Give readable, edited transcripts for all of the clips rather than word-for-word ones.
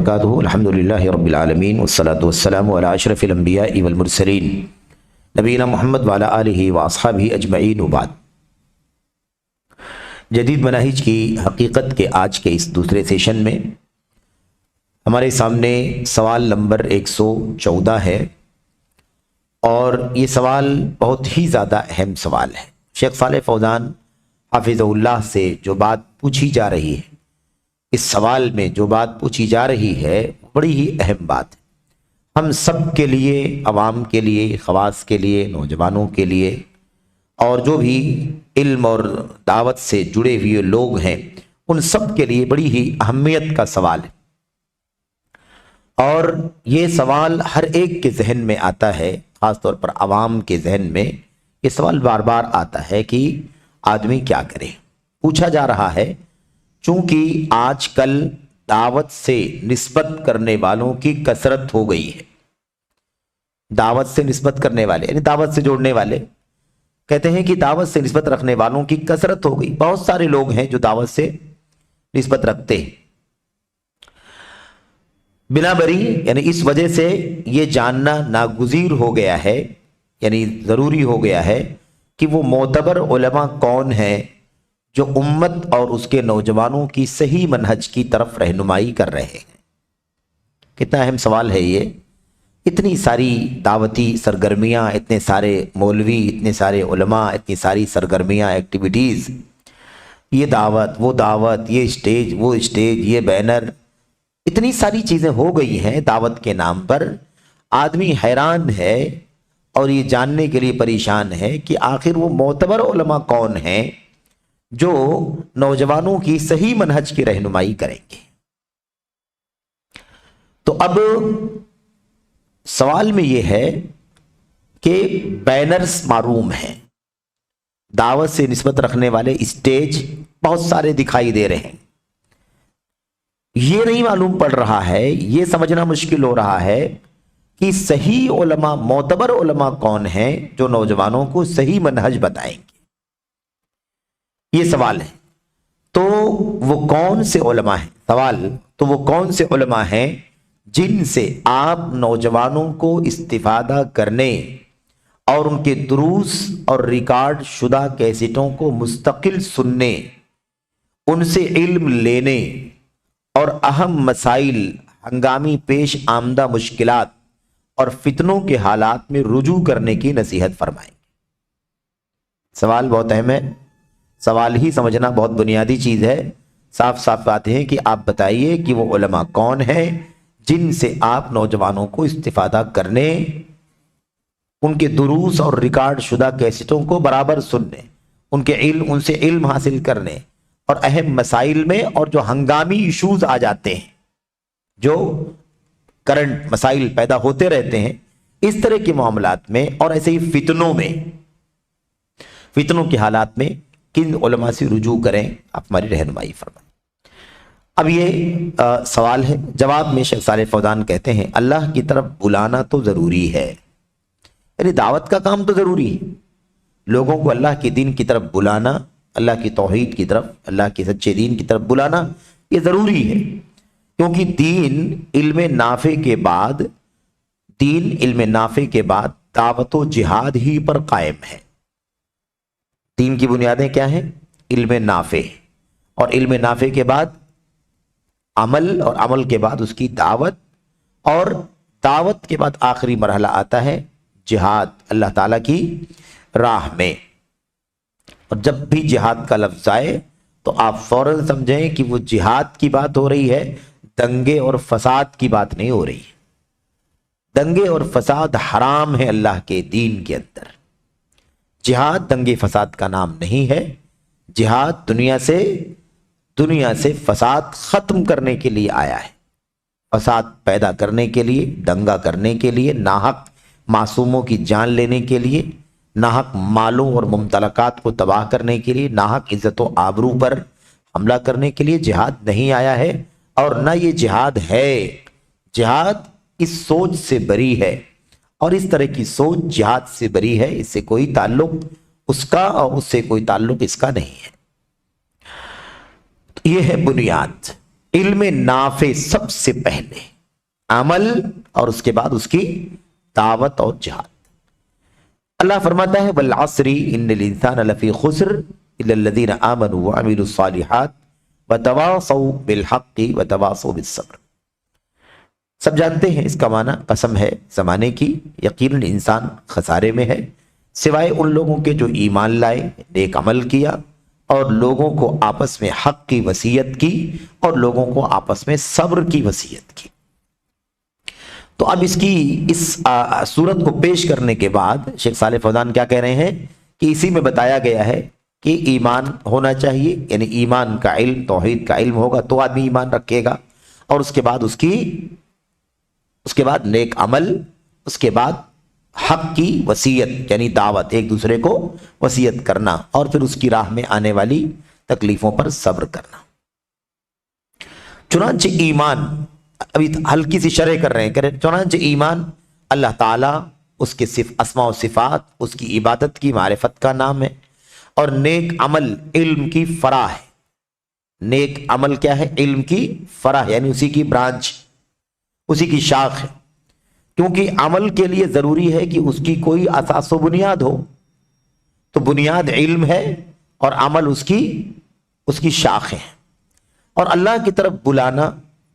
وبرکاتہ الحمدللہ رب العالمین والصلاة والسلام علی اشرف الانبیاء والمرسلین نبینا محمد وعلی آلہ واصحابہ اجمعین وبعد۔ جدید مناہج کی حقیقت کے آج کے اس دوسرے سیشن میں ہمارے سامنے سوال نمبر 114 ہے، اور یہ سوال بہت ہی زیادہ اہم سوال ہے۔ شیخ صالح فوزان حافظہ اللہ سے جو بات پوچھی جا رہی ہے، اس سوال میں جو بات پوچھی جا رہی ہے بڑی ہی اہم بات ہے، ہم سب کے لیے، عوام کے لیے، خواص کے لیے، نوجوانوں کے لیے، اور جو بھی علم اور دعوت سے جڑے ہوئے لوگ ہیں ان سب کے لیے بڑی ہی اہمیت کا سوال ہے۔ اور یہ سوال ہر ایک کے ذہن میں آتا ہے، خاص طور پر عوام کے ذہن میں یہ سوال بار بار آتا ہے کہ آدمی کیا کرے۔ پوچھا جا رہا ہے چونکہ آج کل دعوت سے نسبت کرنے والوں کی کثرت ہو گئی ہے۔ دعوت سے نسبت کرنے والے یعنی دعوت سے جوڑنے والے کہتے ہیں کہ دعوت سے نسبت رکھنے والوں کی کثرت ہو گئی، بہت سارے لوگ ہیں جو دعوت سے نسبت رکھتے ہیں۔ بنا بری یعنی اس وجہ سے یہ جاننا ناگزیر ہو گیا ہے، یعنی ضروری ہو گیا ہے کہ وہ معتبر علماء کون ہیں جو امت اور اس کے نوجوانوں کی صحیح منہج کی طرف رہنمائی کر رہے ہیں۔ کتنا اہم سوال ہے یہ۔ اتنی ساری دعوتی سرگرمیاں، اتنے سارے مولوی، اتنے سارے علماء، اتنی ساری سرگرمیاں، ایکٹیویٹیز، یہ دعوت، یہ اسٹیج، وہ اسٹیج، یہ بینر، اتنی ساری چیزیں ہو گئی ہیں دعوت کے نام پر۔ آدمی حیران ہے اور یہ جاننے کے لیے پریشان ہے کہ آخر وہ معتبر علماء کون ہیں جو نوجوانوں کی صحیح منہج کی رہنمائی کریں گے۔ تو اب سوال میں یہ ہے کہ بینرز معروم ہیں، دعوت سے نسبت رکھنے والے اسٹیج بہت سارے دکھائی دے رہے ہیں، یہ نہیں معلوم پڑ رہا ہے، یہ سمجھنا مشکل ہو رہا ہے کہ صحیح علماء، معتبر علماء کون ہیں جو نوجوانوں کو صحیح منہج بتائیں گے۔ یہ سوال ہے۔ تو وہ کون سے علماء ہیں؟ تو وہ کون سے علماء ہیں جن سے آپ نوجوانوں کو استفادہ کرنے اور ان کے دروس اور ریکارڈ شدہ کیسٹوں کو مستقل سننے، ان سے علم لینے اور اہم مسائل، ہنگامی پیش آمدہ مشکلات اور فتنوں کے حالات میں رجوع کرنے کی نصیحت فرمائیں گے؟ سوال بہت اہم ہے، سوال ہی سمجھنا بہت بنیادی چیز ہے۔ صاف صاف بات ہے کہ آپ بتائیے کہ وہ علماء کون ہیں جن سے آپ نوجوانوں کو استفادہ کرنے، ان کے دروس اور ریکارڈ شدہ کیسٹوں کو برابر سننے، ان سے علم حاصل کرنے، اور اہم مسائل میں اور جو ہنگامی ایشوز آ جاتے ہیں، جو کرنٹ مسائل پیدا ہوتے رہتے ہیں، اس طرح کے معاملات میں اور ایسے ہی فتنوں کے حالات میں کن علماء سے رجوع کریں، آپ ہماری رہنمائی فرمائیں۔ اب یہ سوال ہے، جواب میں شیخ صالح فوزان کہتے ہیں اللہ کی طرف بلانا تو ضروری ہے، یعنی دعوت کا کام تو ضروری ہے، لوگوں کو اللہ کے دین کی طرف بلانا، اللہ کی توحید کی طرف، اللہ کے سچے دین کی طرف بلانا یہ ضروری ہے، کیونکہ دین علم نافع کے بعد دعوت و جہاد ہی پر قائم ہے۔ دین کی بنیادیں کیا ہیں؟ علم نافع، اور علم نافع کے بعد عمل، اور عمل کے بعد اس کی دعوت، اور دعوت کے بعد آخری مرحلہ آتا ہے جہاد اللہ تعالیٰ کی راہ میں۔ اور جب بھی جہاد کا لفظ آئے تو آپ فوراً سمجھیں کہ وہ جہاد کی بات ہو رہی ہے، دنگے اور فساد کی بات نہیں ہو رہی ہے۔ دنگے اور فساد حرام ہے اللہ کے دین کے اندر۔ جہاد دنگے فساد کا نام نہیں ہے، جہاد دنیا سے فساد ختم کرنے کے لیے آیا ہے، فساد پیدا کرنے کے لیے، دنگا کرنے کے لیے، ناحق معصوموں کی جان لینے کے لیے، ناحق مالوں اور ممتلکات کو تباہ کرنے کے لیے، ناحق عزت و آبرو پر حملہ کرنے کے لیے جہاد نہیں آیا ہے، اور نہ یہ جہاد ہے۔ جہاد اس سوچ سے بری ہے، اور اس طرح کی سوچ جہاد سے بری ہے، اس سے کوئی تعلق اس کا اور اس سے کوئی تعلق اس کا نہیں ہے۔ یہ ہے بنیاد۔ علم نافع سب سے پہلے، عمل اور اس کے بعد اس کی دعوت اور جہاد۔ اللہ فرماتا ہے والعصر ان الانسان لفی خسر الا الذین آمنوا وعملوا الصالحات وتواصوا بالحق وتواصوا بالصبر۔ سب جانتے ہیں اس کا معنی قسم ہے زمانے کی، یقیناً انسان خسارے میں ہے سوائے ان لوگوں کے جو ایمان لائے، نیک عمل کیا اور لوگوں کو آپس میں حق کی وصیت کی اور لوگوں کو آپس میں صبر کی وصیت کی۔ تو اب اس صورت کو پیش کرنے کے بعد شیخ صالح فوزان کیا کہہ رہے ہیں کہ اسی میں بتایا گیا ہے کہ ایمان ہونا چاہیے، یعنی ایمان کا علم، توحید کا علم ہوگا تو آدمی ایمان رکھے گا، اور اس کے بعد نیک عمل، اس کے بعد حق کی وصیت یعنی دعوت، ایک دوسرے کو وصیت کرنا، اور پھر اس کی راہ میں آنے والی تکلیفوں پر صبر کرنا۔ چنانچہ ایمان، ابھی ہلکی سی شرح کر رہے ہیں، چنانچہ ایمان اللہ تعالیٰ، اس کے اسماء و صفات، اس کی عبادت کی معرفت کا نام ہے، اور نیک عمل علم کی فرع ہے۔ نیک عمل کیا ہے؟ علم کی فرع، یعنی اسی کی برانچ، اسی کی شاخ ہے، کیونکہ عمل کے لیے ضروری ہے کہ اس کی کوئی اساس و بنیاد ہو، تو بنیاد علم ہے اور عمل اس کی شاخ ہے۔ اور اللہ کی طرف بلانا،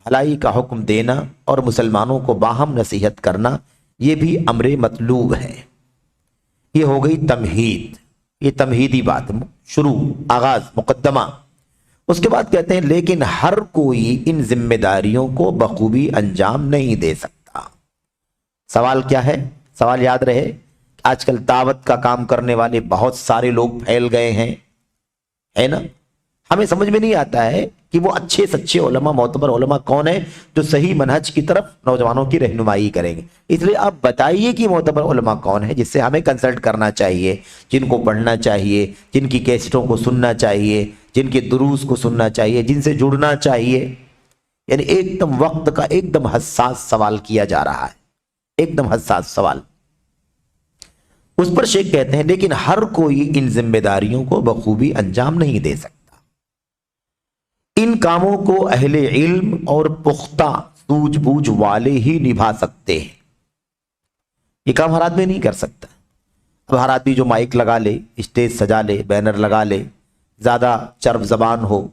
بھلائی کا حکم دینا اور مسلمانوں کو باہم نصیحت کرنا، یہ بھی امر مطلوب ہے۔ یہ ہو گئی تمہید، یہ تمہیدی بات، شروع، آغاز، مقدمہ۔ اس کے بعد کہتے ہیں لیکن ہر کوئی ان ذمہ داریوں کو بخوبی انجام نہیں دے سکتا۔ سوال کیا ہے؟ سوال یاد رہے، آج کل دعوت کا کام کرنے والے بہت سارے لوگ پھیل گئے ہیں، ہے نا؟ ہمیں سمجھ میں نہیں آتا ہے کہ وہ اچھے سچے علماء، معتبر علماء کون ہیں جو صحیح منہج کی طرف نوجوانوں کی رہنمائی کریں گے۔ اس لیے آپ بتائیے کہ معتبر علماء کون ہیں جس سے ہمیں کنسلٹ کرنا چاہیے، جن کو پڑھنا چاہیے، جن کی کیسٹوں کو سننا چاہیے، جن کے دروس کو سننا چاہیے، جن سے جڑنا چاہیے۔ یعنی ایک دم وقت کا ایک دم حساس سوال کیا جا رہا ہے، ایک دم حساس سوال۔ اس پر شیخ کہتے ہیں لیکن ہر کوئی ان ذمہ داریوں کو بخوبی انجام نہیں دے سکتا۔ ان کاموں کو اہل علم اور پختہ سوجھ بوجھ والے ہی نبھا سکتے ہیں۔ یہ کام ہر آدمی نہیں کر سکتا۔ اب ہر آدمی جو مائک لگا لے، اسٹیج سجا لے، بینر لگا لے، زیادہ چرب زبان ہو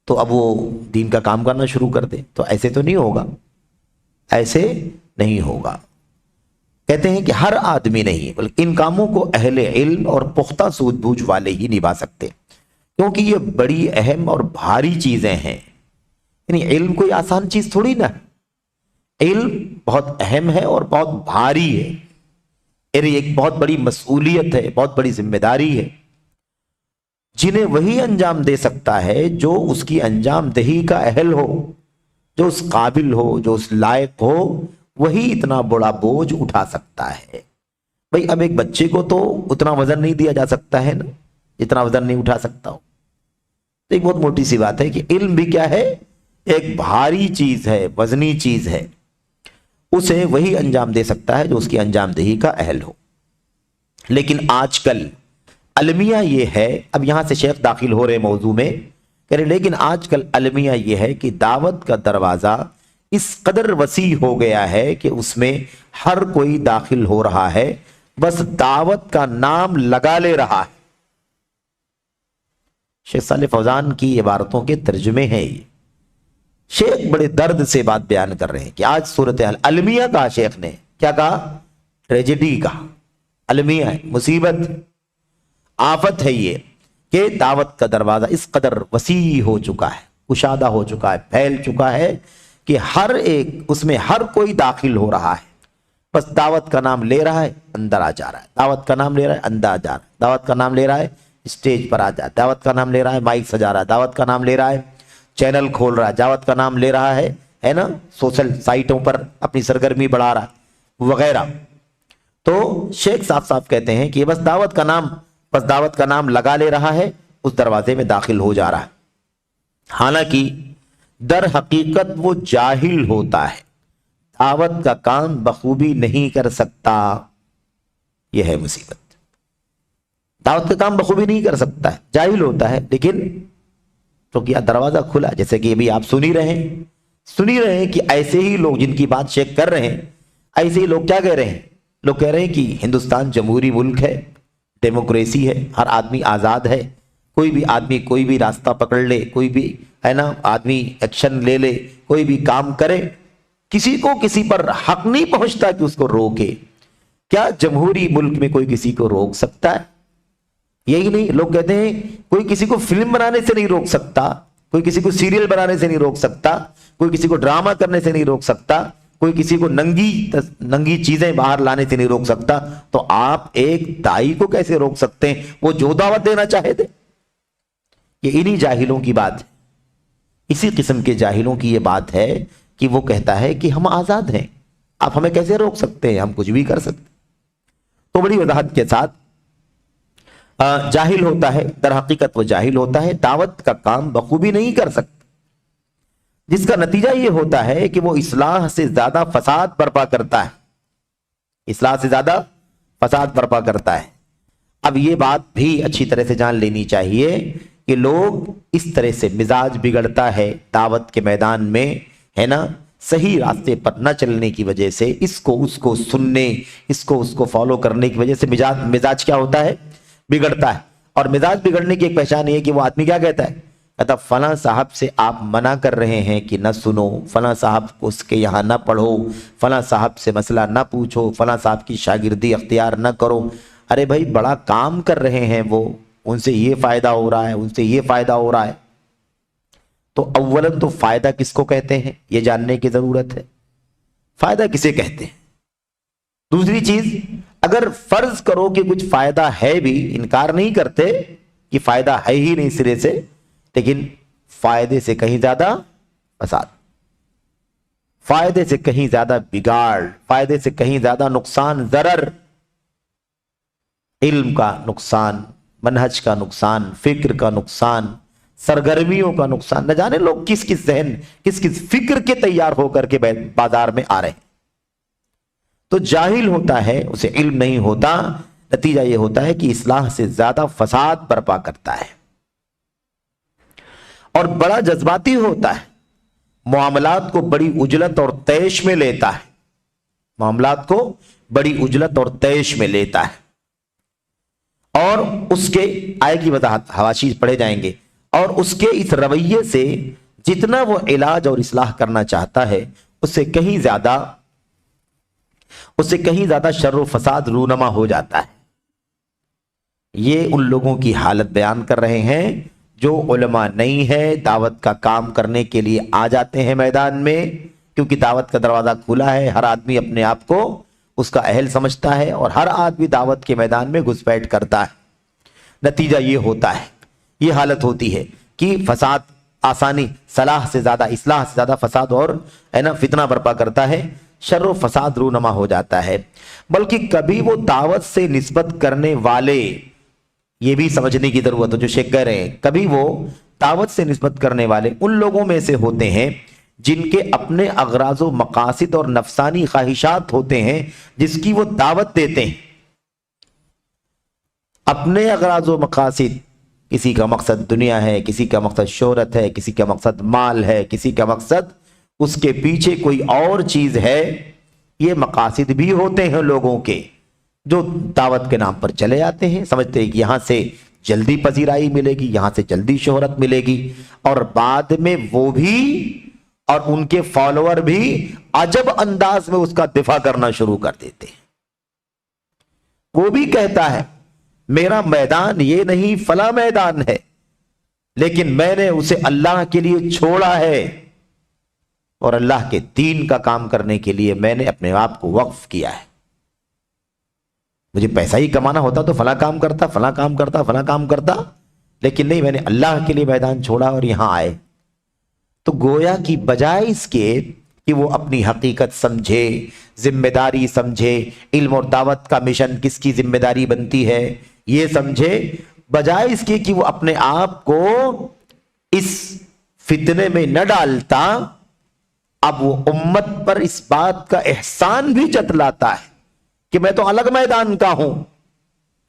تو اب وہ دین کا کام کرنا شروع کر دے، تو ایسے تو نہیں ہوگا، ایسے نہیں ہوگا۔ کہتے ہیں کہ ہر آدمی نہیں، بلکہ ان کاموں کو اہل علم اور پختہ سوجھ بوجھ والے ہی نبھا سکتے ہیں، کیونکہ یہ بڑی اہم اور بھاری چیزیں ہیں۔ یعنی علم کوئی آسان چیز تھوڑی نہ ہے، علم بہت اہم ہے اور بہت بھاری ہے، یعنی ایک بہت بڑی مسئولیت ہے، بہت بڑی ذمہ داری ہے، جنہیں وہی انجام دے سکتا ہے جو اس کی انجام دہی کا اہل ہو، جو اس قابل ہو، جو اس لائق ہو، وہی اتنا بڑا بوجھ اٹھا سکتا ہے۔ بھئی اب ایک بچے کو تو اتنا وزن نہیں دیا جا سکتا ہے نا، جتنا وزن نہیں اٹھا سکتا ہو۔ تو ایک بہت موٹی سی بات ہے کہ علم بھی کیا ہے؟ ایک بھاری چیز ہے، وزنی چیز ہے، اسے وہی انجام دے سکتا ہے جو اس کی انجام دہی کا اہل ہو۔ لیکن آج کل المیہ یہ ہے، اب یہاں سے شیخ داخل ہو رہے موضوع میں، کہہ رہے لیکن آج کل المیہ یہ ہے کہ دعوت کا دروازہ اس قدر وسیع ہو گیا ہے کہ اس میں ہر کوئی داخل ہو رہا ہے، بس دعوت کا نام لگا لے رہا ہے۔ شیخ صالح فوزان کی عبارتوں کے ترجمے ہیں یہ۔ شیخ بڑے درد سے بات بیان کر رہے ہیں کہ آج صورتحال المیہ کہا، شیخ نے کیا کہا؟ ٹریجڈی کہا، المیہ ہے، مصیبت، آفت ہے یہ کہ دعوت کا دروازہ اس قدر وسیع ہو چکا ہے، کشادہ ہو چکا ہے، پھیل چکا ہے کہ ہر ایک اس میں ہر کوئی داخل ہو رہا ہے، بس دعوت کا نام لے رہا ہے، اندر آ جا رہا ہے، دعوت کا نام لے رہا ہے، اندر آ جا رہا ہے، دعوت کا نام لے رہا ہے، اسٹیج پر آ جا، دعوت کا نام لے رہا ہے، مائک سجا رہا ہے، دعوت کا نام لے رہا ہے، چینل کھول رہا ہے، دعوت کا نام لے رہا ہے نا، سوشل سائٹوں پر اپنی سرگرمی بڑھا رہا ہے وغیرہ۔ تو شیخ صاحب کہتے ہیں کہ بس دعوت کا نام لگا لے رہا ہے، اس دروازے میں داخل ہو جا رہا ہے، حالانکہ در حقیقت وہ جاہل ہوتا ہے، دعوت کا کام بخوبی نہیں کر سکتا۔ یہ ہے مصیبت، دعوت کا کام بخوبی نہیں کر سکتا ہے، جاہل ہوتا ہے، لیکن تو کیا دروازہ کھلا؟ جیسے کہ ابھی آپ سن ہی رہے ہیں کہ ایسے ہی لوگ جن کی بات شیخ کر رہے ہیں، ایسے ہی لوگ کیا کہہ رہے ہیں؟ لوگ کہہ رہے ہیں کہ ہندوستان جمہوری ملک ہے، ڈیموکریسی ہے، ہر آدمی آزاد ہے، کوئی بھی آدمی کوئی بھی راستہ پکڑ لے، کوئی بھی ہے نا آدمی ایکشن لے لے، کوئی بھی کام کرے، کسی کو کسی پر حق نہیں پہنچتا کہ اس کو روکے۔ کیا جمہوری ملک میں کوئی کسی کو روک سکتا ہے؟ یہی نہیں، لوگ کہتے ہیں کوئی کسی کو فلم بنانے سے نہیں روک سکتا، کوئی کسی کو سیریل بنانے سے نہیں روک سکتا، کوئی کسی کو ڈرامہ کرنے سے نہیں روک سکتا، کوئی کسی کو ننگی چیزیں باہر لانے سے نہیں روک سکتا، تو آپ ایک دائی کو کیسے روک سکتے ہیں وہ جو دعوت دینا چاہے تھے؟ یہ انہی جاہلوں کی بات ہے، اسی قسم کے جاہلوں کی یہ بات ہے کہ وہ کہتا ہے کہ ہم آزاد ہیں، آپ ہمیں کیسے روک سکتے ہیں، ہم کچھ بھی کر سکتے۔ تو بڑی وضاحت کے ساتھ جاہل ہوتا ہے، در حقیقت وہ جاہل ہوتا ہے، دعوت کا کام بخوبی نہیں کر سکتا، جس کا نتیجہ یہ ہوتا ہے کہ وہ اصلاح سے زیادہ فساد برپا کرتا ہے، اصلاح سے زیادہ فساد برپا کرتا ہے۔ اب یہ بات بھی اچھی طرح سے جان لینی چاہیے کہ لوگ اس طرح سے مزاج بگڑتا ہے دعوت کے میدان میں، ہے نا، صحیح راستے پر نہ چلنے کی وجہ سے، اس کو سننے، اس کو فالو کرنے کی وجہ سے مزاج کیا ہوتا ہے؟ بگڑتا ہے۔ اور مزاج بگڑنے کی ایک پہچان یہ ہے کہ وہ آدمی کیا کہتا ہے؟ کہتا فلاں صاحب سے آپ منع کر رہے ہیں کہ نہ سنو، فلاں صاحب کو اس کے یہاں نہ پڑھو، فلاں صاحب سے مسئلہ نہ پوچھو، فلاں صاحب کی شاگردی اختیار نہ کرو۔ ارے بھائی بڑا کام کر رہے ہیں وہ، ان سے یہ فائدہ ہو رہا ہے، ان سے یہ فائدہ ہو رہا ہے۔ تو اولاً تو فائدہ کس کو کہتے ہیں یہ جاننے کی ضرورت ہے، فائدہ کسے کہتے ہیں۔ دوسری چیز، اگر فرض کرو کہ کچھ فائدہ ہے بھی، انکار نہیں کرتے کہ فائدہ ہے ہی نہیں سرے سے، لیکن فائدے سے کہیں زیادہ فساد، فائدے سے کہیں زیادہ بگاڑ، فائدے سے کہیں زیادہ نقصان، ضرر، علم کا نقصان، منہج کا نقصان، فکر کا نقصان، سرگرمیوں کا نقصان۔ نہ جانے لوگ کس کس ذہن، کس کس فکر کے تیار ہو کر کے بازار میں آ رہے ہیں۔ تو جاہل ہوتا ہے، اسے علم نہیں ہوتا، نتیجہ یہ ہوتا ہے کہ اصلاح سے زیادہ فساد برپا کرتا ہے، اور بڑا جذباتی ہوتا ہے، معاملات کو بڑی اجلت اور طیش میں لیتا ہے، معاملات کو بڑی اجلت اور طیش میں لیتا ہے، اور اس کے آئے کی وضاحت حواشی پڑھے جائیں گے، اور اس کے اس رویے سے جتنا وہ علاج اور اصلاح کرنا چاہتا ہے اس سے کہیں زیادہ شر و فساد رونما ہو جاتا ہے۔ یہ ان لوگوں کی حالت بیان کر رہے ہیں جو علماء نہیں ہے، دعوت کا کام کرنے کے لیے آ جاتے ہیں میدان میں، کیونکہ دعوت کا دروازہ کھلا ہے، ہر آدمی اپنے آپ کو اس کا اہل سمجھتا ہے، اور ہر آدمی دعوت کے میدان میں گھس بیٹھ کرتا ہے۔ نتیجہ یہ ہوتا ہے، یہ حالت ہوتی ہے کہ فساد آسانی، صلاح سے زیادہ، اصلاح سے زیادہ فساد اور ہے نا فتنہ برپا کرتا ہے، شر و فساد رونما ہو جاتا ہے۔ بلکہ کبھی وہ دعوت سے نسبت کرنے والے، یہ بھی سمجھنے کی ضرورت ہے جو شیخ کہہ رہے ہیں، کبھی وہ دعوت سے نسبت کرنے والے ان لوگوں میں سے ہوتے ہیں جن کے اپنے اغراض و مقاصد اور نفسانی خواہشات ہوتے ہیں، جس کی وہ دعوت دیتے ہیں۔ اپنے اغراض و مقاصد، کسی کا مقصد دنیا ہے، کسی کا مقصد شہرت ہے، کسی کا مقصد مال ہے، کسی کا مقصد اس کے پیچھے کوئی اور چیز ہے۔ یہ مقاصد بھی ہوتے ہیں لوگوں کے جو دعوت کے نام پر چلے آتے ہیں، سمجھتے ہیں کہ یہاں سے جلدی پذیرائی ملے گی، یہاں سے جلدی شہرت ملے گی، اور بعد میں وہ بھی اور ان کے فالوور بھی عجب انداز میں اس کا دفاع کرنا شروع کر دیتے ہیں۔ وہ بھی کہتا ہے میرا میدان یہ نہیں فلاں میدان ہے، لیکن میں نے اسے اللہ کے لیے چھوڑا ہے، اور اللہ کے دین کا کام کرنے کے لیے میں نے اپنے آپ کو وقف کیا ہے۔ مجھے پیسہ ہی کمانا ہوتا تو فلاں کام کرتا، فلاں کام کرتا، فلاں کام کرتا، لیکن نہیں، میں نے اللہ کے لیے میدان چھوڑا اور یہاں آئے۔ تو گویا کی بجائے اس کے کہ وہ اپنی حقیقت سمجھے، ذمہ داری سمجھے، علم اور دعوت کا مشن کس کی ذمہ داری بنتی ہے یہ سمجھے، بجائے اس کے کہ وہ اپنے آپ کو اس فتنے میں نہ ڈالتا، اب وہ امت پر اس بات کا احسان بھی جتلاتا ہے کہ میں تو الگ میدان کا ہوں،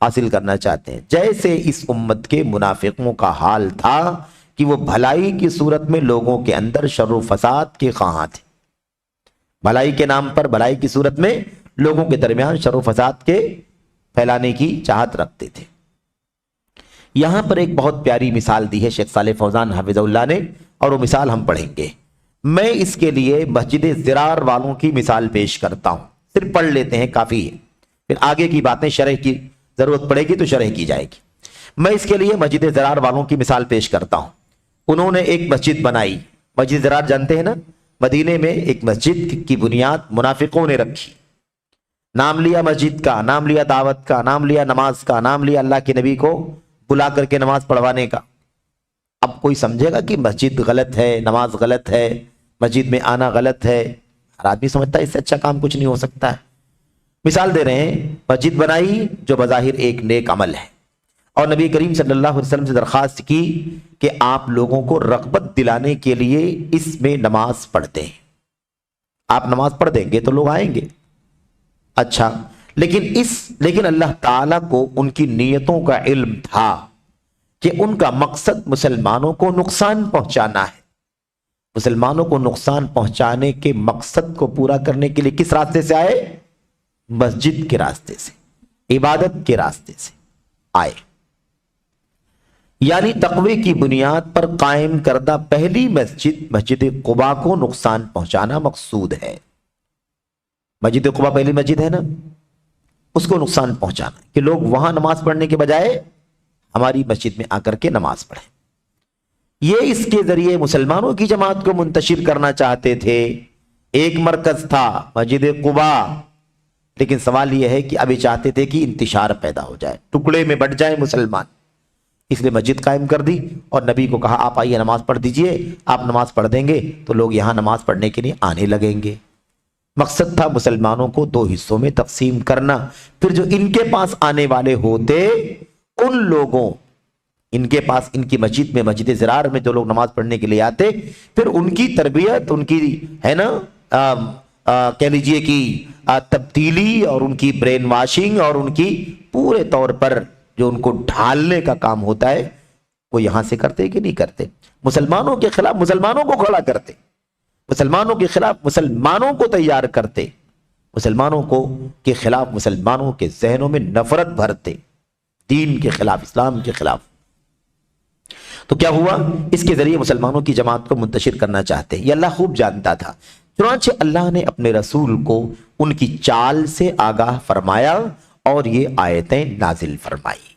حاصل کرنا چاہتے ہیں، جیسے اس امت کے منافقوں کا حال تھا کہ وہ بھلائی کی صورت میں لوگوں کے اندر شر و فساد کے خواہاں تھے، بھلائی کے نام پر بھلائی کی صورت میں لوگوں کے درمیان شر و فساد کے پھیلانے کی چاہت رکھتے تھے۔ یہاں پر ایک بہت پیاری مثال دی ہے شیخ صالح فوزان حفظہ اللہ نے، اور وہ مثال ہم پڑھیں گے۔ میں اس کے لیے مسجد زرار والوں کی مثال پیش کرتا ہوں، صرف پڑھ لیتے ہیں کافی ہے، پھر آگے کی باتیں شرح کی ضرورت پڑے گی تو شرح کی جائے گی۔ میں اس کے لیے مسجد زرار والوں کی مثال پیش کرتا ہوں۔ انہوں نے ایک مسجد بنائی، مسجد زرار جانتے ہیں نا، مدینے میں ایک مسجد کی بنیاد منافقوں نے رکھی، نام لیا مسجد کا، نام لیا دعوت کا، نام لیا نماز کا، نام لیا اللہ کے نبی کو بلا کر کے نماز پڑھوانے کا۔ اب کوئی سمجھے گا کہ مسجد غلط ہے، نماز غلط ہے، مسجد میں آنا غلط ہے، ہر آدمی سمجھتا ہے اس سے اچھا کام کچھ نہیں ہو سکتا ہے۔ مثال دے رہے ہیں، مسجد بنائی جو بظاہر ایک نیک عمل ہے، اور نبی کریم صلی اللہ علیہ وسلم سے درخواست کی کہ آپ لوگوں کو رغبت دلانے کے لیے اس میں نماز پڑھتے ہیں، آپ نماز پڑھ دیں گے تو لوگ آئیں گے۔ اچھا، لیکن اللہ تعالیٰ کو ان کی نیتوں کا علم تھا کہ ان کا مقصد مسلمانوں کو نقصان پہنچانا ہے۔ مسلمانوں کو نقصان پہنچانے کے مقصد کو پورا کرنے کے لیے کس راستے سے آئے؟ مسجد کے راستے سے، عبادت کے راستے سے آئے، یعنی تقوی کی بنیاد پر قائم کردہ پہلی مسجد مسجد قباء کو نقصان پہنچانا مقصود ہے۔ مسجد قباء پہلی مسجد ہے نا، اس کو نقصان پہنچانا کہ لوگ وہاں نماز پڑھنے کے بجائے ہماری مسجد میں آ کر کے نماز پڑھیں۔ یہ اس کے ذریعے مسلمانوں کی جماعت کو منتشر کرنا چاہتے تھے۔ ایک مرکز تھا مسجد قباء، لیکن سوال یہ ہے کہ ابھی چاہتے تھے کہ انتشار پیدا ہو جائے، ٹکڑے میں بٹ جائیں مسلمان، اس لیے مسجد قائم کر دی اور نبی کو کہا آپ آئیے نماز پڑھ دیجئے، آپ نماز پڑھ دیں گے تو لوگ یہاں نماز پڑھنے کے لیے آنے لگیں گے۔ مقصد تھا مسلمانوں کو دو حصوں میں تقسیم کرنا، پھر جو ان کے پاس آنے والے ہوتے ان لوگوں، ان کے پاس ان کی مسجد میں، مسجد زرار میں جو لوگ نماز پڑھنے کے لیے آتے، پھر ان کی تربیت، ان کی ہے نا کہہ لیجئے کہ تبدیلی اور ان کی برین واشنگ اور ان کی پورے طور پر جو ان کو ڈھالنے کا کام ہوتا ہے وہ یہاں سے کرتے کہ نہیں کرتے؟ مسلمانوں کے خلاف مسلمانوں کو کھڑا کرتے، مسلمانوں کے خلاف مسلمانوں کو تیار کرتے، مسلمانوں کو کے خلاف مسلمانوں کے ذہنوں میں نفرت بھرتے، دین کے خلاف، اسلام کے خلاف۔ تو کیا ہوا؟ اس کے ذریعے مسلمانوں کی جماعت کو منتشر کرنا چاہتے، یہ اللہ خوب جانتا تھا۔ چنانچہ اللہ نے اپنے رسول کو ان کی چال سے آگاہ فرمایا اور یہ آیتیں نازل فرمائی۔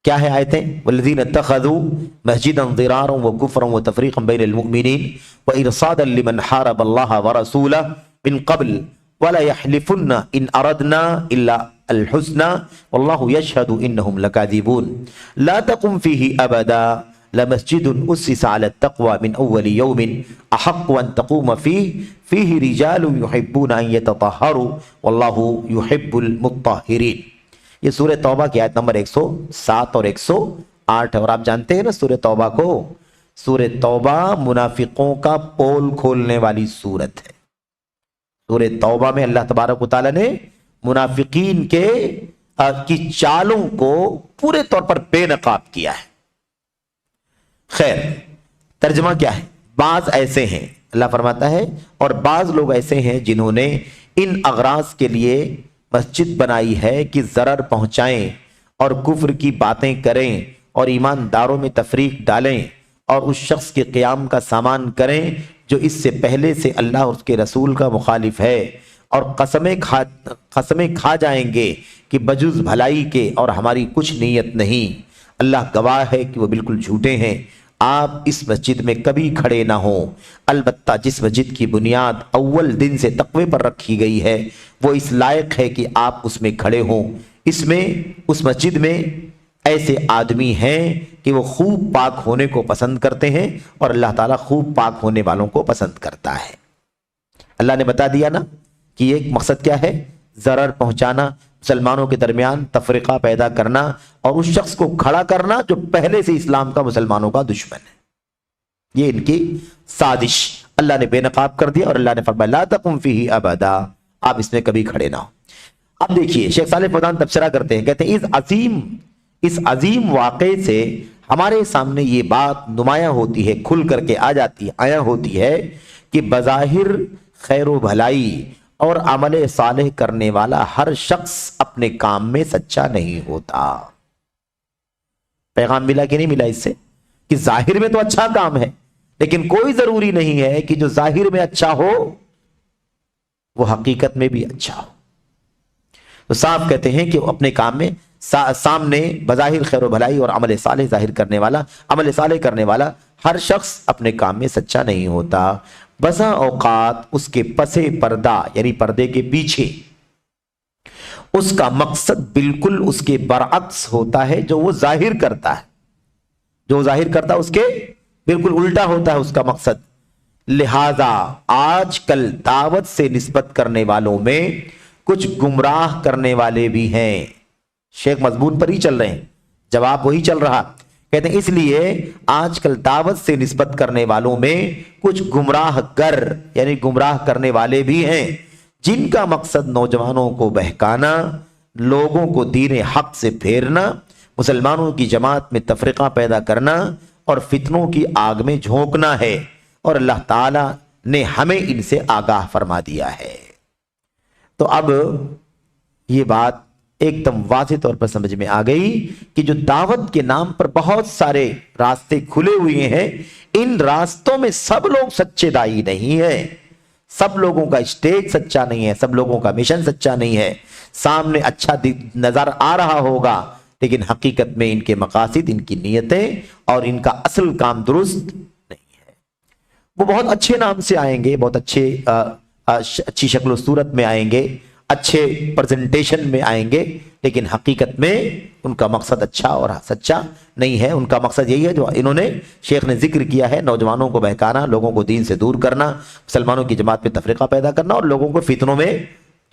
کیا ہے آیتیں؟ والذین اتخذوا مسجدا ضرارا وکفرا وتفریقا بین المؤمنین وارصادا لمن حارب اللہ ورسولہ من قبل ولا يحلفن ان اردنا الا الحسنى واللہ یشہد انہم لکاذبون لا تقم فیہ ابدا لمسجد اسس على التقوى من اول یوم احق ان تقوم فیہ رجال یحبون ان یتطہروا واللہ یحب المطہرین۔ یہ سورہ توبہ کی آیت نمبر 107 اور 108 ہے، اور آپ جانتے ہیں نا سورہ توبہ کو، سورہ توبہ منافقوں کا پول کھولنے والی سورت ہے۔ سورہ توبہ میں اللہ تبارک و تعالیٰ نے منافقین کی چالوں کو پورے طور پر بے نقاب کیا ہے۔ خیر، ترجمہ کیا ہے؟ بعض ایسے ہیں، اللہ فرماتا ہے، اور بعض لوگ ایسے ہیں جنہوں نے ان اغراض کے لیے مسجد بنائی ہے کہ ضرر پہنچائیں اور کفر کی باتیں کریں اور ایمانداروں میں تفریق ڈالیں اور اس شخص کے قیام کا سامان کریں جو اس سے پہلے سے اللہ اور اس کے رسول کا مخالف ہے، اور قسمیں کھا جائیں گے کہ بجز بھلائی کے اور ہماری کچھ نیت نہیں۔ اللہ گواہ ہے کہ وہ بالکل جھوٹے ہیں۔ آپ اس مسجد میں کبھی کھڑے نہ ہوں، البتہ جس مسجد کی بنیاد اول دن سے تقوی پر رکھی گئی ہے وہ اس لائق ہے کہ آپ اس میں کھڑے ہوں۔ اس مسجد میں ایسے آدمی ہیں کہ وہ خوب پاک ہونے کو پسند کرتے ہیں، اور اللہ تعالیٰ خوب پاک ہونے والوں کو پسند کرتا ہے۔ اللہ نے بتا دیا نا کہ ایک مقصد کیا ہے؟ ضرر پہنچانا، مسلمانوں کے درمیان تفرقہ پیدا کرنا، اور اس شخص کو کھڑا کرنا جو پہلے سے اسلام کا مسلمانوں کا دشمن ہے۔ یہ ان کی سازش اللہ نے بے نقاب کر دیا، اور اللہ نے فرمایا لا تقم فیہ ابدا، آپ اس میں کبھی کھڑے نہ ہو۔ اب دیکھیے شیخ صالح فوزان تبصرہ کرتے ہیں، کہتے ہیں اس عظیم واقعے سے ہمارے سامنے یہ بات نمایاں ہوتی ہے، کھل کر کے آیا ہوتی ہے کہ بظاہر خیر و بھلائی اور عمل صالح کرنے والا ہر شخص اپنے کام میں سچا نہیں ہوتا۔ پیغام ملا کہ نہیں ملا اس سے؟ کہ ظاہر میں تو اچھا کام ہے، لیکن کوئی ضروری نہیں ہے کہ جو ظاہر میں اچھا ہو وہ حقیقت میں بھی اچھا ہو۔ تو صاحب کہتے ہیں کہ وہ اپنے کام میں سامنے بظاہر خیر و بھلائی اور عمل صالح عمل صالح کرنے والا ہر شخص اپنے کام میں سچا نہیں ہوتا۔ بسا اوقات اس کے پس پردہ یعنی پردے کے پیچھے اس کا مقصد بالکل اس کے برعکس ہوتا ہے جو وہ ظاہر کرتا ہے، اس کے بالکل الٹا ہوتا ہے اس کا مقصد۔ لہذا آج کل دعوت سے نسبت کرنے والوں میں کچھ گمراہ کرنے والے بھی ہیں۔ شیخ مضمون پر ہی چل رہے ہیں، جواب وہی چل رہا۔ کہتے ہیں اس لیے آج کل دعوت سے نسبت کرنے والوں میں کچھ گمراہ یعنی گمراہ کرنے والے بھی ہیں، جن کا مقصد نوجوانوں کو بہکانا، لوگوں کو دین حق سے پھیرنا، مسلمانوں کی جماعت میں تفرقہ پیدا کرنا اور فتنوں کی آگ میں جھونکنا ہے، اور اللہ تعالی نے ہمیں ان سے آگاہ فرما دیا ہے۔ تو اب یہ بات ایک دم واضح طور پر سمجھ میں آ گئی کہ جو دعوت کے نام پر بہت سارے راستے کھلے ہوئے ہیں، ان راستوں میں سب لوگ سچے دائی نہیں ہیں، سب لوگوں کا اسٹیج سچا نہیں ہے، سب لوگوں کا مشن سچا نہیں ہے۔ سامنے اچھا نظر آ رہا ہوگا لیکن حقیقت میں ان کے مقاصد، ان کی نیتیں اور ان کا اصل کام درست نہیں ہے۔ وہ بہت اچھے نام سے آئیں گے، بہت اچھی شکل و صورت میں آئیں گے، اچھے پریزنٹیشن میں آئیں گے، لیکن حقیقت میں ان کا مقصد اچھا اور سچا نہیں ہے۔ ان کا مقصد یہی ہے جو انہوں نے شیخ نے ذکر کیا ہے، نوجوانوں کو بہکانا، لوگوں کو دین سے دور کرنا، مسلمانوں کی جماعت میں تفرقہ پیدا کرنا اور لوگوں کو فتنوں میں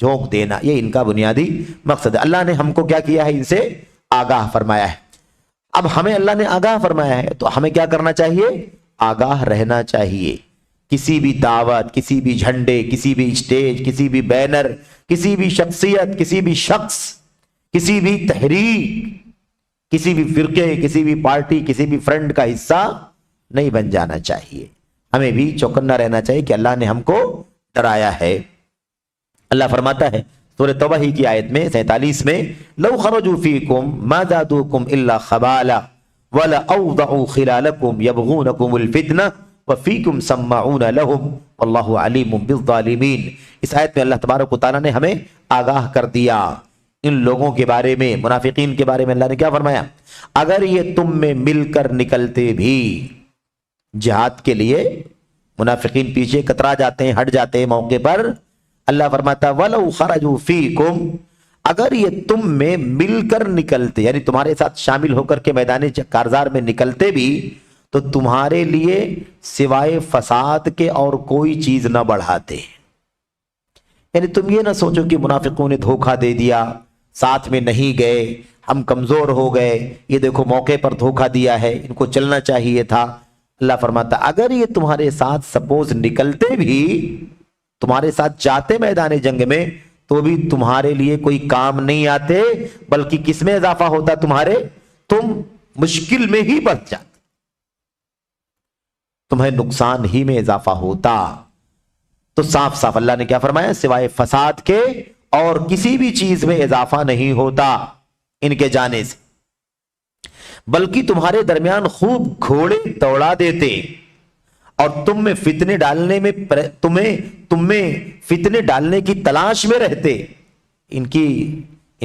جھونک دینا، یہ ان کا بنیادی مقصد ہے۔ اللہ نے ہم کو کیا کیا ہے؟ ان سے آگاہ فرمایا ہے۔ اب ہمیں اللہ نے آگاہ فرمایا ہے تو ہمیں کیا کرنا چاہیے؟ آگاہ رہنا چاہیے۔ کسی بھی دعوت، کسی بھی جھنڈے، کسی بھی اسٹیج، کسی بھی بینر، کسی بھی شخصیت، کسی بھی شخص، کسی بھی تحریک، کسی بھی فرقے، کسی بھی پارٹی، کسی بھی فرنٹ کا حصہ نہیں بن جانا چاہیے۔ ہمیں بھی چوکنا رہنا چاہیے کہ اللہ نے ہم کو ڈرایا ہے۔ اللہ فرماتا ہے سورہ توبہ ہی کی آیت میں 47 میں، لو خرجوا فیکم ما زادوکم الا خبالا ولاوضعوا خلالکم یبغونکم الفتنہ وفیکم سماعون لهم واللہ علیم بالظالمین۔ اس آیت میں اللہ تبارک و تعالیٰ نے ہمیں آگاہ کر دیا ان لوگوں کے بارے میں، منافقین کے بارے میں۔ اللہ نے کیا فرمایا؟ اگر یہ تم میں مل کر نکلتے بھی جہاد کے لیے، منافقین پیچھے کترا جاتے ہیں، ہٹ جاتے ہیں موقع پر، اللہ فرماتا وَلَوْ خَرَجُوا فِيكُمْ، اگر یہ تم میں مل کر نکلتے یعنی تمہارے ساتھ شامل ہو کر کے میدان کارزار میں نکلتے بھی، تو تمہارے لیے سوائے فساد کے اور کوئی چیز نہ بڑھاتے۔ یعنی تم یہ نہ سوچو کہ منافقوں نے دھوکہ دے دیا، ساتھ میں نہیں گئے، ہم کمزور ہو گئے، یہ دیکھو موقع پر دھوکہ دیا ہے، ان کو چلنا چاہیے تھا۔ اللہ فرماتا اگر یہ تمہارے ساتھ سپوز نکلتے بھی، تمہارے ساتھ جاتے میدان جنگ میں، تو بھی تمہارے لیے کوئی کام نہیں آتے، بلکہ کس میں اضافہ ہوتا تمہارے؟ تم مشکل میں ہی بچ جاتے، تمہیں نقصان ہی میں اضافہ ہوتا۔ تو صاف صاف اللہ نے کیا فرمایا؟ سوائے فساد کے اور کسی بھی چیز میں اضافہ نہیں ہوتا ان کے جانے سے، بلکہ تمہارے درمیان خوب گھوڑے دوڑا دیتے اور تم میں فتنے ڈالنے میں تم میں فتنے ڈالنے کی تلاش میں رہتے۔ ان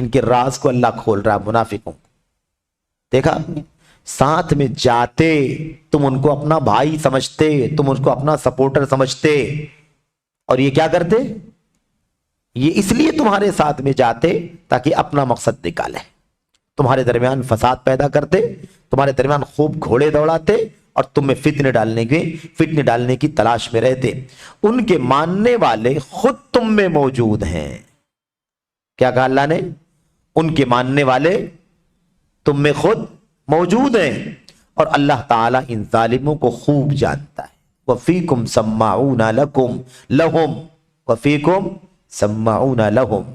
کے راز کو اللہ کھول رہا منافقوں کو۔ دیکھا ساتھ میں جاتے، تم ان کو اپنا بھائی سمجھتے، تم ان کو اپنا سپورٹر سمجھتے، اور یہ کیا کرتے؟ یہ اس لیے تمہارے ساتھ میں جاتے تاکہ اپنا مقصد نکالے، تمہارے درمیان فساد پیدا کرتے، تمہارے درمیان خوب گھوڑے دوڑاتے اور تم میں فتنے ڈالنے کی تلاش میں رہتے۔ ان کے ماننے والے خود تم میں موجود ہیں۔ کیا کہا اللہ نے؟ ان کے ماننے والے تم میں خود موجود ہیں، اور اللہ تعالیٰ ان ظالموں کو خوب جانتا ہے۔ وَفِيكُمْ سَمَّعُونَ لَهُمْ وَفِيكُمْ سَمَّعُونَ لَهُمْ،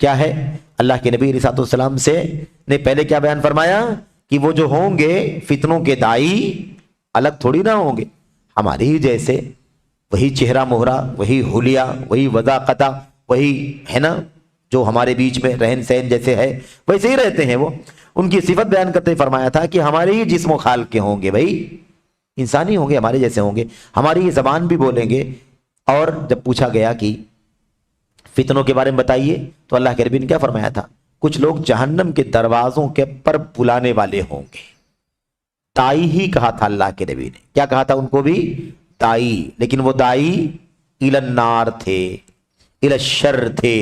کیا ہے؟ اللہ کے نبی علیہ الصلوۃ والسلام سے نے پہلے کیا بیان فرمایا کہ وہ جو ہوں گے فتنوں کے دائی الگ تھوڑی نہ ہوں گے، ہمارے ہی جیسے، وہی چہرہ مہرہ، وہی حلیہ، وہی وضاقتہ، وہی ہے نا جو ہمارے بیچ میں رہن سہن جیسے ہے ویسے ہی رہتے ہیں وہ۔ ان کی صفت بیان کرتے فرمایا تھا کہ ہمارے ہی جسم و خال کے ہوں گے، بھائی انسانی ہوں گے، ہمارے جیسے ہوں گے، ہماری ہی زبان بھی بولیں گے۔ اور جب پوچھا گیا کہ فتنوں کے بارے میں بتائیے تو اللہ کے نبی نے کیا فرمایا تھا؟ کچھ لوگ جہنم کے دروازوں کے پر بلانے والے ہوں گے۔ دائی ہی کہا تھا اللہ کے نبی نے، کیا کہا تھا ان کو بھی؟ دائی، لیکن وہ دائی الی النار تھے، الی الشر تھے۔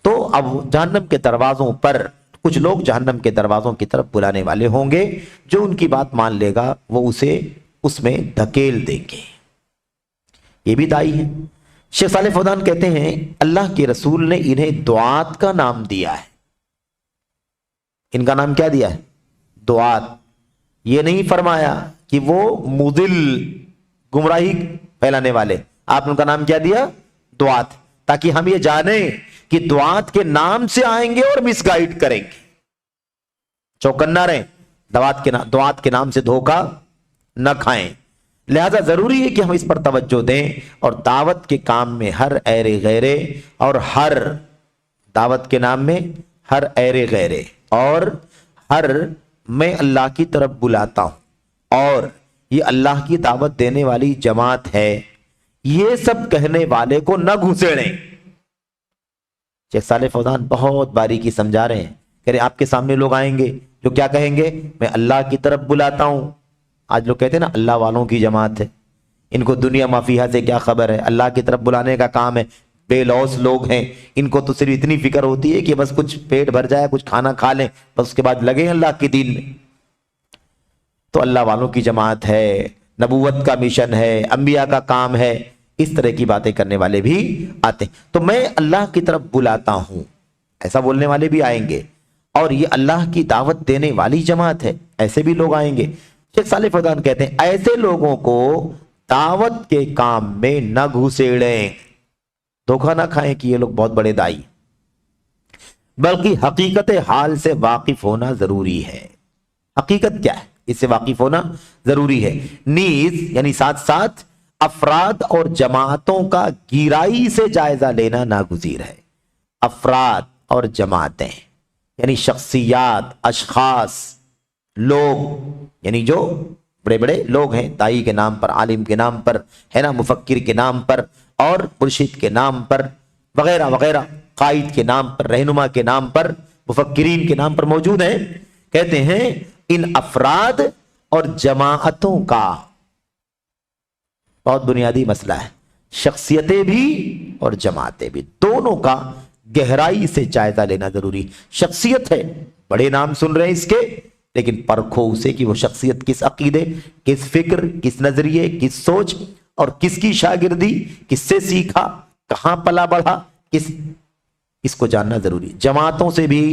تو اب جہنم کے دروازوں پر کچھ لوگ جہنم کے دروازوں کی طرف بلانے والے ہوں گے، جو ان کی بات مان لے گا وہ اسے اس میں دھکیل دیں گے۔ یہ بھی دائی ہے۔ شیخ صالح فوزان کہتے ہیں اللہ کے رسول نے انہیں دعات کا نام دیا ہے۔ ان کا نام کیا دیا ہے؟ دعات۔ یہ نہیں فرمایا کہ وہ مضل، گمراہی پھیلانے والے، آپ نے ان کا نام کیا دیا؟ دعات، تاکہ ہم یہ جانیں کہ دعات کے نام سے آئیں گے اور مس گائیڈ کریں گے۔ چوکنا رہیں، دعات کے نام سے دھوکہ نہ کھائیں۔ لہذا ضروری ہے کہ ہم اس پر توجہ دیں اور دعوت کے کام میں ہر ایرے غیرے اور ہر دعوت کے نام میں ہر ایرے غیرے اور ہر میں اللہ کی طرف بلاتا ہوں اور یہ اللہ کی دعوت دینے والی جماعت ہے، یہ سب کہنے والے کو نہ گھسیڑیں۔ شیخ صالح فوزان بہت باریکی سمجھا رہے ہیں، کہہ رہے آپ کے سامنے لوگ آئیں گے جو کیا کہیں گے؟ میں اللہ کی طرف بلاتا ہوں۔ آج لوگ کہتے ہیں نا اللہ والوں کی جماعت ہے، ان کو دنیا مافیہ سے کیا خبر ہے، اللہ کی طرف بلانے کا کام ہے، بے لوث لوگ ہیں، ان کو تو صرف اتنی فکر ہوتی ہے کہ بس کچھ پیٹ بھر جائے، کچھ کھانا کھا لیں، بس اس کے بعد لگے اللہ کے دین میں۔ تو اللہ والوں کی جماعت ہے، نبوت کا مشن ہے، انبیاء کا کام ہے، اس طرح کی باتیں کرنے والے بھی آتے ہیں۔ تو میں اللہ کی طرف بلاتا ہوں، ایسا بولنے والے بھی آئیں گے، اور یہ اللہ کی دعوت دینے والی جماعت ہے، ایسے بھی لوگ آئیں گے۔ شیخ صالح فوزان کہتے ہیں ایسے لوگوں کو دعوت کے کام میں نہ گھسیڑیں، دھوکہ نہ کھائیں کہ یہ لوگ بہت بڑے دائی، بلکہ حقیقت حال سے واقف ہونا ضروری ہے۔ حقیقت کیا ہے اس سے واقف ہونا ضروری ہے۔ نیز یعنی ساتھ ساتھ افراد اور جماعتوں کا گہرائی سے جائزہ لینا ناگزیر ہے۔ افراد اور جماعتیں یعنی شخصیات، اشخاص، لوگ، یعنی جو بڑے بڑے لوگ ہیں، دائی کے نام پر، عالم کے نام پر، ہے نا، مفکر کے نام پر اور مرشد کے نام پر وغیرہ وغیرہ، قائد کے نام پر، رہنما کے نام پر، مفکرین کے نام پر موجود ہیں۔ کہتے ہیں ان افراد اور جماعتوں کا بہت بنیادی مسئلہ ہے، شخصیتیں بھی اور جماعتیں بھی، دونوں کا گہرائی سے جائزہ لینا ضروری۔ شخصیت ہے، بڑے نام سن رہے ہیں اس کے، لیکن پرکھو اسے کہ وہ شخصیت کس عقیدے، کس فکر، کس نظریے، کس سوچ اور کس کی شاگردی، کس سے سیکھا، کہاں پلا بڑھا، اس کو جاننا ضروری ہے۔ جماعتوں سے بھی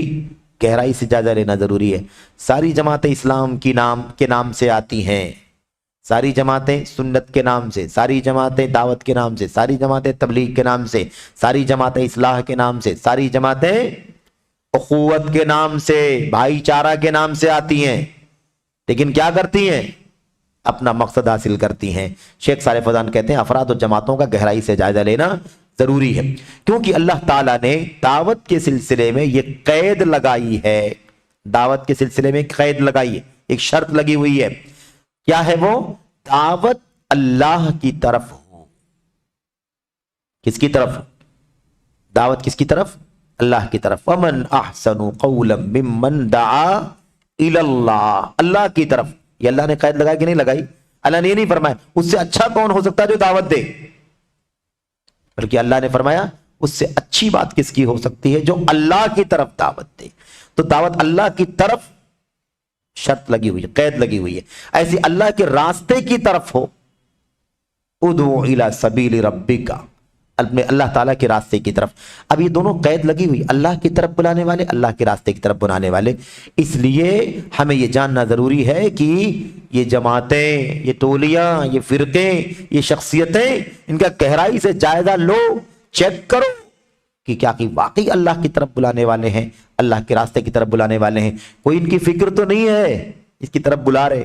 گہرائی سے جائزہ لینا ضروری ہے۔ ساری جماعتیں اسلام کے نام سے آتی ہیں، ساری جماعتیں سنت کے نام سے، ساری جماعتیں دعوت کے نام سے، ساری جماعتیں تبلیغ کے نام سے، ساری جماعتیں اصلاح کے نام سے، ساری جماعتیں اخوت کے نام سے، بھائی چارہ کے نام سے آتی ہیں، لیکن کیا کرتی ہیں؟ اپنا مقصد حاصل کرتی ہیں۔ شیخ صالح فوزان کہتے ہیں افراد اور جماعتوں کا گہرائی سے جائزہ لینا ضروری ہے، کیونکہ اللہ تعالیٰ نے دعوت کے سلسلے میں یہ قید لگائی ہے، دعوت کے سلسلے میں قید لگائی ہے، ایک شرط لگی ہوئی ہے۔ کیا ہے وہ؟ دعوت اللہ کی طرف ہو۔ کس کی طرف؟ دعوت کس کی طرف؟ اللہ کی طرف۔ وَمَنْ أَحْسَنُ قَوْلًا مِّمَّنْ دَعَا إِلَى اللَّهِ، اللہ کی طرف۔ یہ اللہ نے قید لگائی کہ نہیں لگائی؟ اللہ نے یہ نہیں فرمایا اس سے اچھا کون ہو سکتا ہے جو دعوت دے، بلکہ اللہ نے فرمایا اس سے اچھی بات کس کی ہو سکتی ہے؟ جو اللہ کی طرف دعوت دے۔ تو دعوت اللہ کی طرف شرط لگی ہوئی ہے، قید لگی ہوئی ہے۔ ایسی اللہ کے راستے کی طرف ہو، ادعو الی سبیل ربک، اللہ تعالیٰ کے راستے کی طرف۔ اب یہ دونوں قید لگی ہوئی، اللہ کی طرف بلانے والے، اللہ کے راستے کی طرف بلانے والے۔ اس لیے ہمیں یہ جاننا ضروری ہے کہ یہ جماعتیں، یہ ٹولیاں، یہ فرقے، یہ شخصیتیں، ان کا گہرائی سے جائزہ لو، چیک کرو کیا کہ واقعی اللہ کی طرف بلانے والے ہیں، اللہ کے راستے کی طرف بلانے والے ہیں؟ کوئی ان کی فکر تو نہیں ہے اس کی طرف بلا رہے،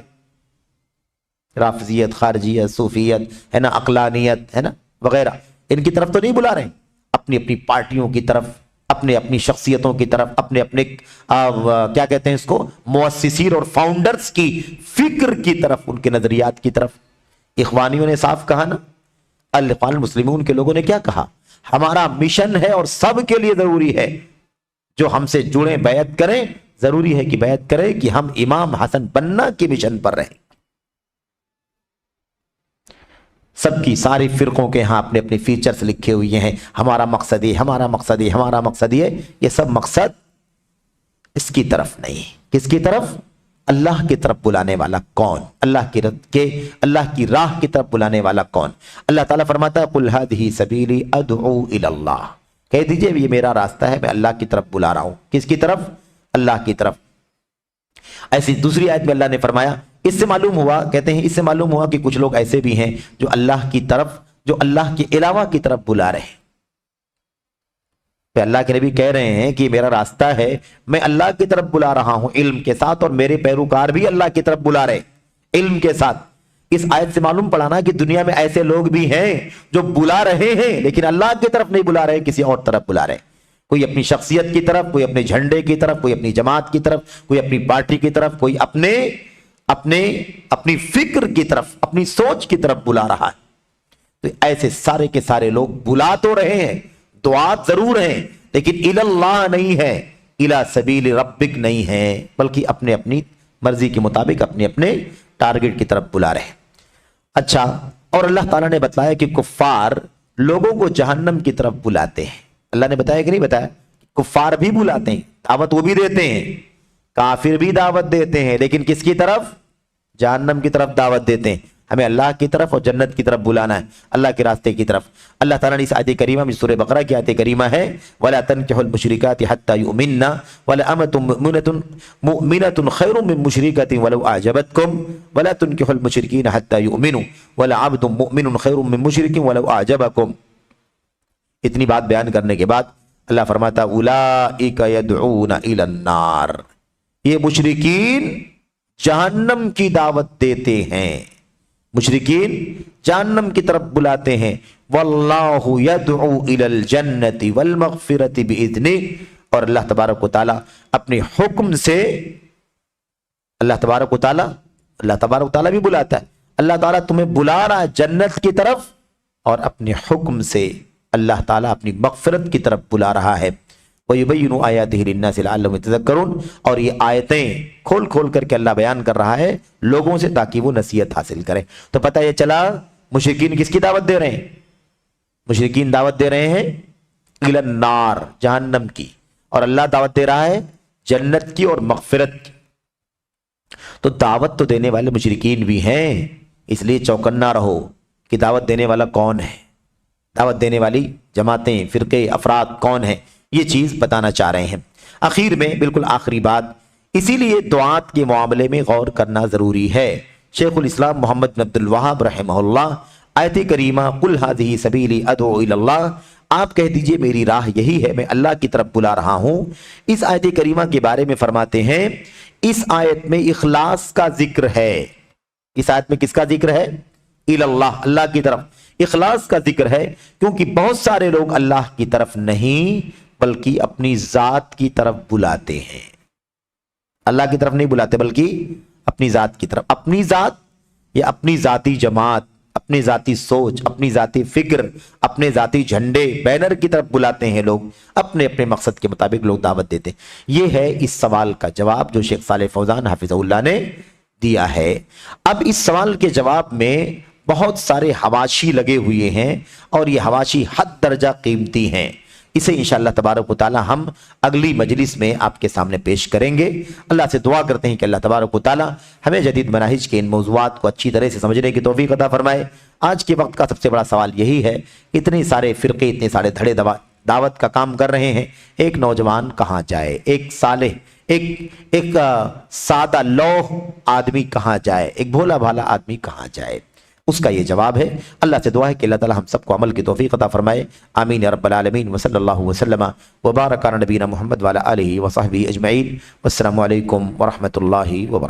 رافضیت، خارجیت، صوفیت ہے نا، عقلانیت ہے نا وغیرہ، ان کی طرف تو نہیں بلا رہے، اپنی اپنی پارٹیوں کی طرف، اپنے اپنی شخصیتوں کی طرف، اپنے اپنے کیا کہتے ہیں اس کو، مؤسسین اور فاؤنڈرز کی فکر کی طرف، ان کے نظریات کی طرف۔ اخوانیوں نے صاف کہا نا، الاخوان المسلمون کے لوگوں نے کیا کہا؟ ہمارا مشن ہے اور سب کے لیے ضروری ہے جو ہم سے جڑے بیعت کریں، ضروری ہے کہ بیعت کریں کہ ہم امام حسن بننا کے مشن پر رہیں۔ سب کی ساری فرقوں کے ہاں اپنے اپنے فیچرز لکھے ہوئے ہیں، ہمارا مقصد یہ، ہمارا مقصد یہ، ہمارا مقصد یہ سب مقصد اس کی طرف نہیں۔ کس کی طرف؟ اللہ کی طرف بلانے والا کون؟ اللہ کی راہ کی طرف بلانے والا کون؟ اللہ تعالیٰ فرماتا ہے قُلْ هَذِهِ سَبِيلِي أَدْعُو إِلَى اللَّهِ، کہہ دیجئے یہ میرا راستہ ہے، میں اللہ کی طرف بلا رہا ہوں۔ کس کی طرف؟ اللہ کی طرف۔ ایسی دوسری آیت میں اللہ نے فرمایا، اس سے معلوم ہوا، کہتے ہیں اس سے معلوم ہوا کہ کچھ لوگ ایسے بھی ہیں جو اللہ کی طرف، جو اللہ کے علاوہ کی طرف بلا رہے ہیں۔ پہ اللہ کے نبی کہہ رہے ہیں کہ میرا راستہ ہے، میں اللہ کی طرف بلا رہا ہوں علم کے ساتھ، اور میرے پیروکار بھی اللہ کی طرف بلا رہے علم کے ساتھ۔ اس آیت سے معلوم پڑا نا کہ دنیا میں ایسے لوگ بھی ہیں جو بلا رہے ہیں لیکن اللہ کی طرف نہیں بلا رہے، کسی اور طرف بلا رہے، کوئی اپنی شخصیت کی طرف، کوئی اپنے جھنڈے کی طرف، کوئی اپنی جماعت کی طرف، کوئی اپنی پارٹی کی طرف، کوئی اپنی فکر کی طرف، اپنی سوچ کی طرف بلا رہا ہے۔ تو ایسے سارے کے سارے لوگ بلا تو رہے ہیں، دعات ضرور ہیں، لیکن الی اللہ نہیں ہے، الی سبیل ربک نہیں ہے، بلکہ اپنے اپنی مرضی کے مطابق اپنے اپنے ٹارگٹ کی طرف بلا رہے ہیں۔ اچھا، اور اللہ تعالیٰ نے بتایا کہ کفار لوگوں کو جہنم کی طرف بلاتے ہیں۔ اللہ نے بتایا کہ نہیں بتایا؟ کفار بھی بلاتے ہیں، دعوت وہ بھی دیتے ہیں، کافر بھی دعوت دیتے ہیں، لیکن کس کی طرف؟ جہنم کی طرف دعوت دیتے ہیں۔ ہمیں اللہ کی طرف اور جنت کی طرف بلانا ہے، اللہ کے راستے کی طرف۔ اللہ تعالیٰ نے اس آیت کریمہ میں، سورہ بقرہ کی آیت کریمہ ہے، وَلَا تَنْكِحُوا الْمُشْرِكَاتِ حَتَّى يُؤْمِنَّ وَلَأَمَةٌ مُؤْمِنَةٌ خَيْرٌ مِّن مُشْرِكَةٍ وَلَوْ أَعْجَبَتْكُمْ وَلَا تُنْكِحُوا الْمُشْرِكِينَ حَتَّى يُؤْمِنُوا وَلَعَبْدٌ مُؤْمِنٌ خَيْرٌ مِّن مُشْرِكٍ وَلَوْ أَعْجَبَكُمْ۔ اتنی بات بیان کرنے کے بعد اللہ فرماتا أُولَٰئِكَ يَدْعُونَ إِلَى النَّارِ، یہ مشرکین جہنم کی دعوت دیتے ہیں، مشرکین جہنم کی طرف بلاتے ہیں۔ واللہ یدعو الی الجنت والمغفرۃ باذنہ، اور اللہ تبارک و تعالی اپنے حکم سے، اللہ تبارک و تعالی بھی بلاتا ہے، اللہ تعالیٰ تمہیں بلا رہا ہے جنت کی طرف، اور اپنے حکم سے اللہ تعالیٰ اپنی مغفرت کی طرف بلا رہا ہے۔ وَيُبَيِّنُ آيَاتِهِ لِلنَّاسِ لَعَلَّهُمْ يَتَذَكَّرُونَ، اور یہ آیتیں کھول کھول کر کے اللہ بیان کر رہا ہے لوگوں سے تاکہ وہ نصیحت حاصل کریں۔ تو پتہ یہ چلا مشرکین کس کی دعوت دے رہے ہیں؟ مشرکین دعوت دے رہے ہیں الی النار، جہنم کی، اور اللہ دعوت دے رہا ہے جنت کی اور مغفرت کی۔ تو دعوت تو دینے والے مشرکین بھی ہیں، اس لیے چوکنا رہو کہ دعوت دینے والا کون ہے، دعوت دینے والی جماعتیں، فرقے، افراد کون ہیں، یہ چیز بتانا چاہ رہے ہیں۔ آخر میں بالکل آخری بات، اسی لیے دعات کے معاملے میں غور کرنا ضروری ہے۔ شیخ الاسلام محمد بن عبد الوہاب رحمہ اللہ، آیت کریمہ قُلْ هَذِهِ سَبِيلِي أَدْعُو إِلَى اللَّهِ، آپ کہہ دیجئے میری راہ یہی ہے، میں اللہ کی طرف بلا رہا ہوں۔ اس آیت کریمہ کے بارے میں فرماتے ہیں، اس آیت میں اخلاص کا ذکر ہے۔ اس آیت میں کس کا ذکر ہے؟ اِلَى اللَّهِ، اللہ کی طرف اخلاص کا ذکر ہے، کیونکہ بہت سارے لوگ اللہ کی طرف نہیں بلکہ اپنی ذات کی طرف بلاتے ہیں۔ اللہ کی طرف نہیں بلاتے بلکہ اپنی ذات کی طرف، اپنی ذات یا اپنی ذاتی جماعت، اپنی ذاتی سوچ، اپنی ذاتی فکر، اپنے ذاتی جھنڈے، بینر کی طرف بلاتے ہیں لوگ، اپنے اپنے مقصد کے مطابق لوگ دعوت دیتے ہیں۔ یہ ہے اس سوال کا جواب جو شیخ صالح فوزان حفظہ اللہ نے دیا ہے۔ اب اس سوال کے جواب میں بہت سارے حواشی لگے ہوئے ہیں، اور یہ حواشی حد درجہ قیمتی ہیں۔ اسے انشاءاللہ تبارک و تعالی ہم اگلی مجلس میں آپ کے سامنے پیش کریں گے۔ اللہ سے دعا کرتے ہیں کہ اللہ تبارک و تعالی ہمیں جدید مناہج کے ان موضوعات کو اچھی طرح سے سمجھنے کی توفیق عطا فرمائے۔ آج کے وقت کا سب سے بڑا سوال یہی ہے، اتنے سارے فرقے، اتنے سارے دھڑے دعوت کا کام کر رہے ہیں، ایک نوجوان کہاں جائے، ایک صالح، ایک سادہ لوح آدمی کہاں جائے، ایک بھولا بھالا آدمی کہاں جائے؟ اس کا یہ جواب ہے۔ اللہ سے دعا ہے کہ اللہ تعالی ہم سب کو عمل کی توفیق عطا فرمائے، آمین یا رب العالمین، وصلی اللہ وسلم وبارک علی نبینا محمد وعلی آلہ وصحبہ اجمعین، والسلام علیکم ورحمۃ اللہ وبرکاتہ۔